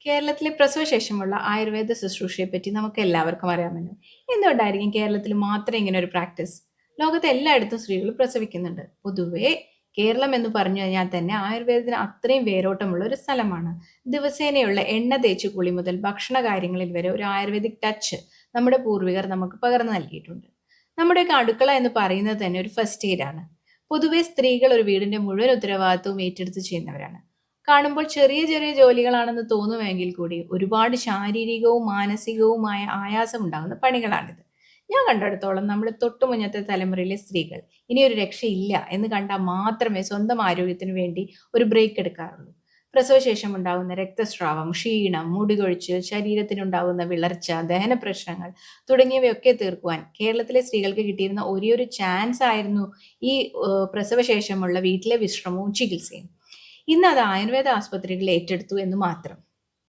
കേരളത്തിലെ പ്രസവശേഷമുള്ള ആയുർവേദ ശുശ്രൂഷയെ പറ്റി നമുക്ക് എല്ലാവർക്കും അറിയാമല്ലോ. എന്തുകൊണ്ടായിരിക്കും കേരളത്തിൽ മാത്രം ഇങ്ങനെ ഒരു പ്രാക്ടീസ്? ലോകത്തെ എല്ലായിടത്തും സ്ത്രീകൾ പ്രസവിക്കുന്നുണ്ട്. പൊതുവേ കേരളം എന്ന് പറഞ്ഞു കഴിഞ്ഞാൽ തന്നെ ആയുർവേദത്തിന് അത്രയും വേരോട്ടമുള്ള ഒരു സ്ഥലമാണ്. ദിവസേനയുള്ള എണ്ണ തേച്ച് കുളി മുതൽ ഭക്ഷണ കാര്യങ്ങളിൽ വരെ ഒരു ആയുർവേദിക് ടച്ച് നമ്മുടെ പൂർവികർ നമുക്ക് പകർന്നു നൽകിയിട്ടുണ്ട്. നമ്മുടെയൊക്കെ അടുക്കള എന്ന് പറയുന്നത് തന്നെ ഒരു ഫസ്റ്റ് എയ്ഡ് ആണ്. പൊതുവെ സ്ത്രീകൾ ഒരു വീടിന്റെ മുഴുവൻ ഉത്തരവാദിത്വവും ഏറ്റെടുത്ത് ചെയ്യുന്നവരാണ്. കാണുമ്പോൾ ചെറിയ ചെറിയ ജോലികളാണെന്ന് തോന്നുമെങ്കിൽ കൂടി ഒരുപാട് ശാരീരികവും മാനസികവുമായ ആയാസം ഉണ്ടാകുന്ന പണികളാണിത്. ഞാൻ കണ്ടിടത്തോളം നമ്മുടെ തൊട്ടുമുന്നത്തെ തലമുറയിലെ സ്ത്രീകൾ ഇനിയൊരു രക്ഷയില്ല എന്ന് കണ്ടാൽ മാത്രമേ സ്വന്തം ആരോഗ്യത്തിന് വേണ്ടി ഒരു ബ്രേക്ക് എടുക്കാറുള്ളൂ. പ്രസവശേഷം ഉണ്ടാകുന്ന രക്തസ്രാവം, ക്ഷീണം, മുടികൊഴിച്ചിൽ, ശരീരത്തിനുണ്ടാകുന്ന വിളർച്ച, ദഹന പ്രശ്നങ്ങൾ തുടങ്ങിയവയൊക്കെ തീർക്കുവാൻ കേരളത്തിലെ സ്ത്രീകൾക്ക് കിട്ടിയിരുന്ന ഒരേയൊരു ചാൻസ് ആയിരുന്നു ഈ പ്രസവശേഷമുള്ള വീട്ടിലെ വിശ്രമവും ചികിത്സയും. ഇന്ന് അത് ആയുർവേദ ആസ്പത്രികൾ ഏറ്റെടുത്തു എന്ന് മാത്രം.